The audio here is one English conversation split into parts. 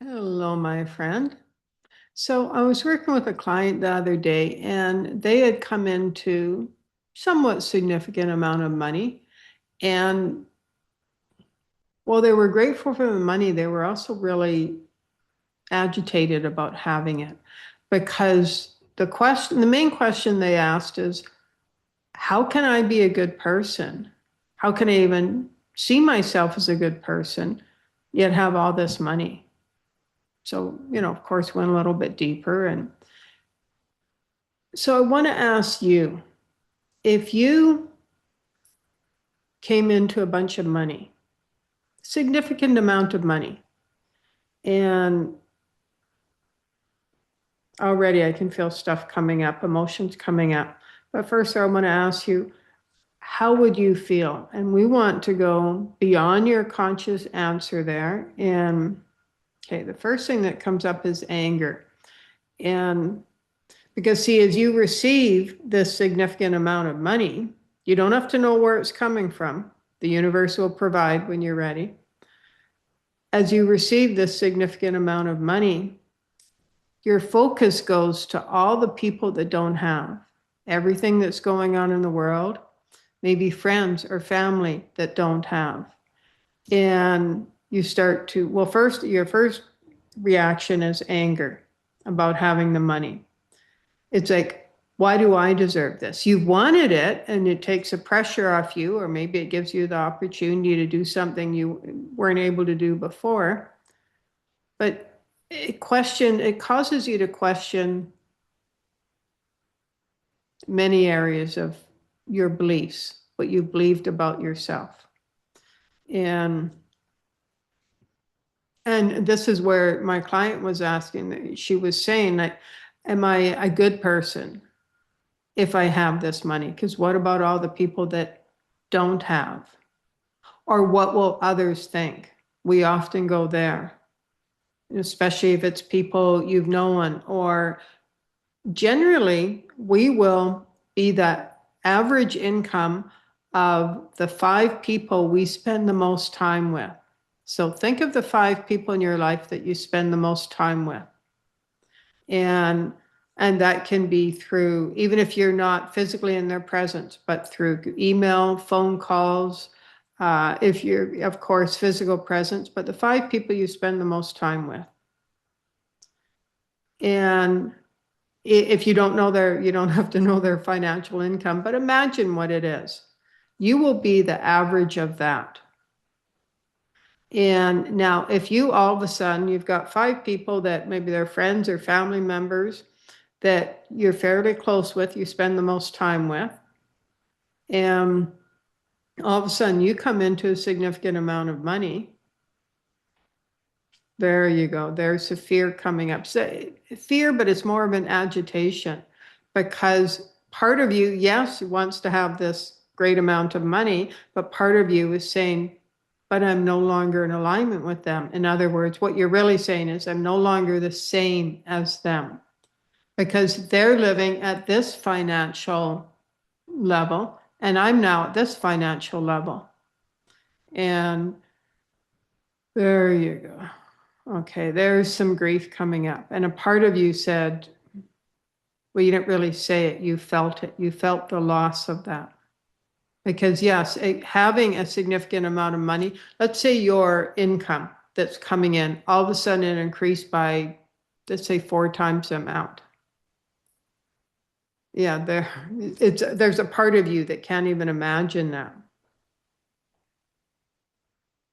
Hello, my friend. So I was working with a client the other day, and they had come into somewhat significant amount of money. And while they were grateful for the money, they were also really agitated about having it because the main question they asked is, how can I be a good person? How can I even see myself as a good person, yet have all this money? So, of course, went a little bit deeper. And so I want to ask you, if you came into a bunch of money, significant amount of money, and already I can feel stuff coming up, emotions coming up. But first, I want to ask you, how would you feel? And we want to go beyond your conscious answer there. And okay, the first thing that comes up is anger. And because, see, as you receive this significant amount of money, you don't have to know where it's coming from. The universe will provide when you're ready. As you receive this significant amount of money, your focus goes to all the people that don't have everything that's going on in the world, maybe friends or family that don't have. And you start to, well, first, your first reaction is anger about having the money. It's like, why do I deserve this? You've wanted it, and it takes a pressure off you, or maybe it gives you the opportunity to do something you weren't able to do before. But it causes you to question many areas of your beliefs, what you believed about yourself. And and this is where my client was asking, she was saying that, am I a good person if I have this money? Because what about all the people that don't have? Or what will others think? We often go there, especially if it's people you've known, or generally we will be the average income of the 5 people we spend the most time with. So think of the 5 people in your life that you spend the most time with. And that can be through, even if you're not physically in their presence, but through email, phone calls, if you're, of course, physical presence, but the 5 people you spend the most time with. And if you don't know you don't have to know their financial income, but imagine what it is. You will be the average of that. And now, if you all of a sudden, you've got 5 people that maybe they're friends or family members that you're fairly close with, you spend the most time with, and all of a sudden you come into a significant amount of money. There you go. There's a fear coming up. So, fear, but it's more of an agitation because part of you, yes, wants to have this great amount of money, but part of you is saying, but I'm no longer in alignment with them. In other words, what you're really saying is, I'm no longer the same as them because they're living at this financial level and I'm now at this financial level. And there you go. Okay, there's some grief coming up. And a part of you said, well, you didn't really say it, you felt it. You felt the loss of that. Because yes, having a significant amount of money, let's say your income that's coming in, all of a sudden it increased by, let's say 4 times the amount. Yeah, there's a part of you that can't even imagine that.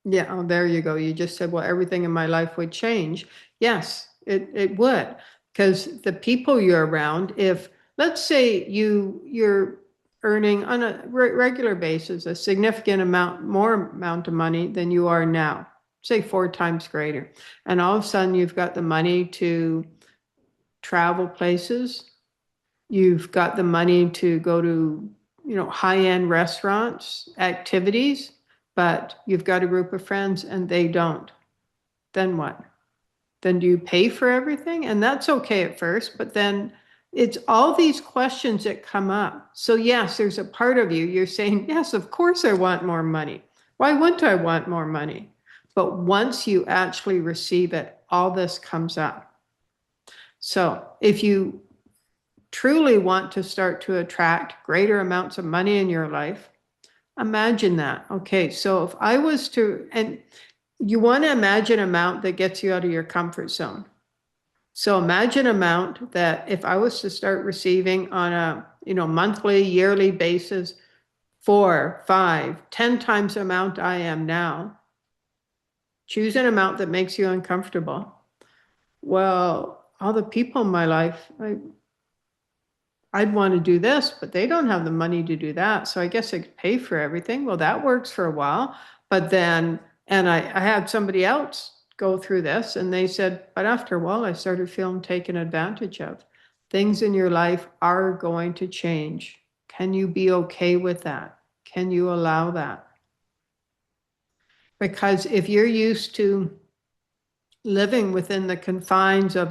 Yeah, oh, there you go. You just said, well, everything in my life would change. Yes, it would. Because the people you're around, if let's say you're earning on a regular basis a significant more amount of money than you are now, say 4 times greater, and all of a sudden you've got the money to travel places, you've got the money to go to, high-end restaurants, activities, but you've got a group of friends and they don't. Then what? Then do you pay for everything? And that's okay at first, but then it's all these questions that come up. So yes, there's a part of you, you're saying, yes, of course I want more money. Why wouldn't I want more money? But once you actually receive it, all this comes up. So if you truly want to start to attract greater amounts of money in your life, imagine that. Okay, so if I was to, and you want to imagine an amount that gets you out of your comfort zone. So imagine an amount that if I was to start receiving on a monthly, yearly basis, 4, 5, 10 times the amount I am now. Choose an amount that makes you uncomfortable. Well, all the people in my life, I'd want to do this, but they don't have the money to do that. So I guess I could pay for everything. Well, that works for a while. But then, and I had somebody else go through this, and they said, but after a while, I started feeling taken advantage of. Things in your life are going to change. Can you be okay with that? Can you allow that? Because if you're used to living within the confines of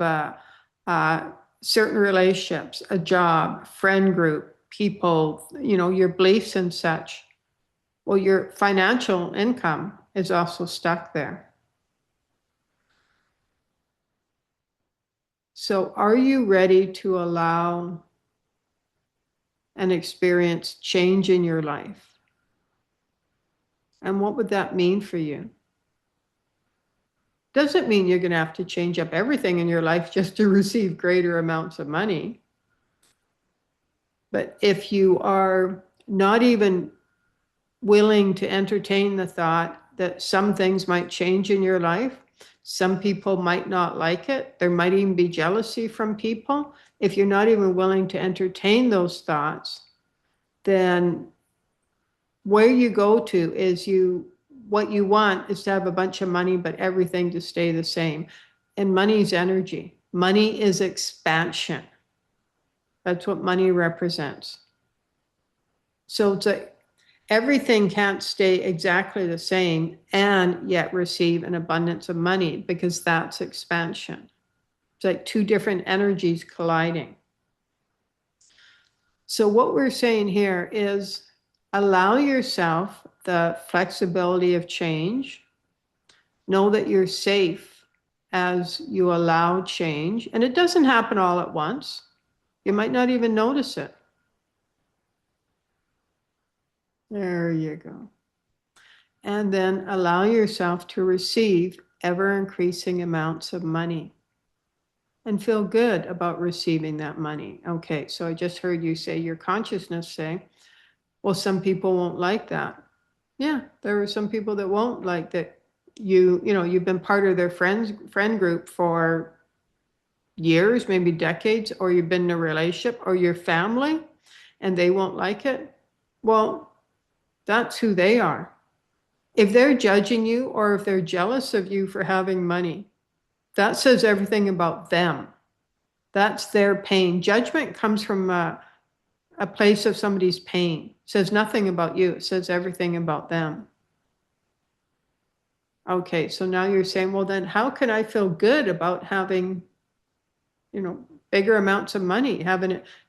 certain relationships, a job, friend group, people, your beliefs and such, well, your financial income is also stuck there. So are you ready to allow and experience change in your life? And what would that mean for you? Doesn't mean you're going to have to change up everything in your life just to receive greater amounts of money. But if you are not even willing to entertain the thought that some things might change in your life, some people might not like it, there might even be jealousy from people. If you're not even willing to entertain those thoughts, then where you go to is what you want is to have a bunch of money, but everything to stay the same. And money is energy. Money is expansion. That's what money represents. So it's like everything can't stay exactly the same and yet receive an abundance of money, because that's expansion. It's like two different energies colliding. So what we're saying here is allow yourself the flexibility of change. Know that you're safe as you allow change. And it doesn't happen all at once. You might not even notice it. There you go. And then allow yourself to receive ever increasing amounts of money and feel good about receiving that money. Okay, so I just heard you say, your consciousness say, well, some people won't like that. Yeah, there are some people that won't like that. You've been part of their friend group for years, maybe decades, or you've been in a relationship, or your family, and they won't like it. Well, that's who they are. If they're judging you or if they're jealous of you for having money, that says everything about them. That's their pain. Judgment comes from a place of somebody's pain. It says nothing about you. It says everything about them. Okay, so now you're saying, well, then how can I feel good about having, bigger amounts of money,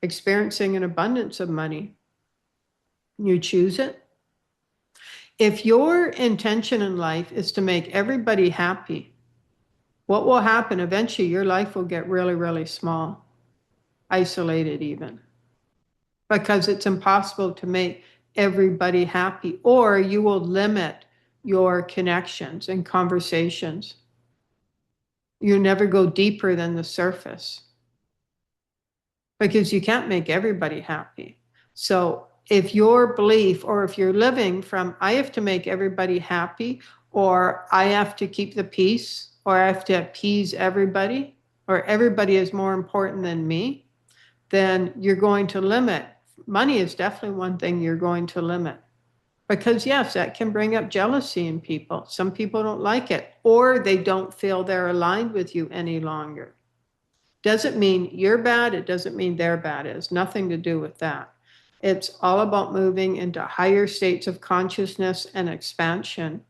experiencing an abundance of money? You choose it. If your intention in life is to make everybody happy, what will happen? Eventually, your life will get really, really small, isolated even, because it's impossible to make everybody happy, or you will limit your connections and conversations. You never go deeper than the surface because you can't make everybody happy. So if your belief, or if you're living from, I have to make everybody happy, or I have to keep the peace, or I have to appease everybody, or everybody is more important than me, then you're going to limit. Money is definitely one thing you're going to limit. Because yes, that can bring up jealousy in people. Some people don't like it, or they don't feel they're aligned with you any longer. Doesn't mean you're bad. It doesn't mean they're bad. It has nothing to do with that. It's all about moving into higher states of consciousness and expansion,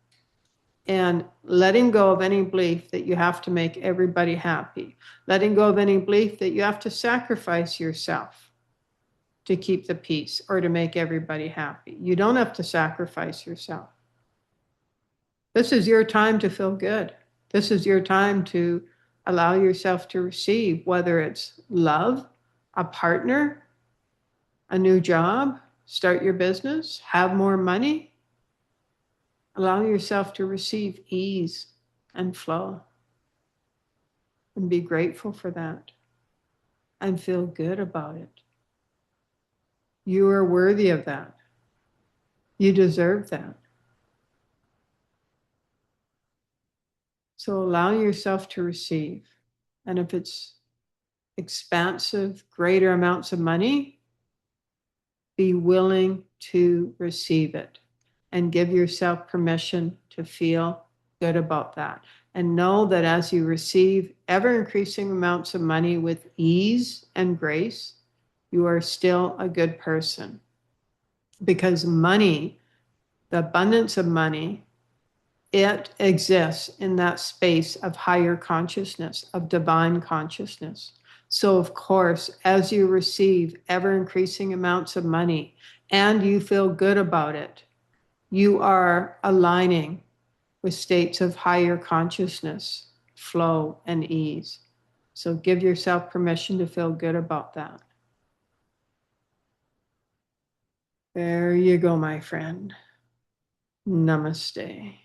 and letting go of any belief that you have to make everybody happy. Letting go of any belief that you have to sacrifice yourself to keep the peace or to make everybody happy. You don't have to sacrifice yourself. This is your time to feel good. This is your time to allow yourself to receive, whether it's love, a partner, a new job, start your business, have more money. Allow yourself to receive ease and flow and be grateful for that and feel good about it. You are worthy of that. You deserve that. So allow yourself to receive. And if it's expansive, greater amounts of money, be willing to receive it and give yourself permission to feel good about that. And know that as you receive ever increasing amounts of money with ease and grace, you are still a good person. Because money, the abundance of money, it exists in that space of higher consciousness, of divine consciousness. So, of course, as you receive ever increasing amounts of money and you feel good about it, you are aligning with states of higher consciousness, flow, and ease. So, give yourself permission to feel good about that. There you go, my friend. Namaste.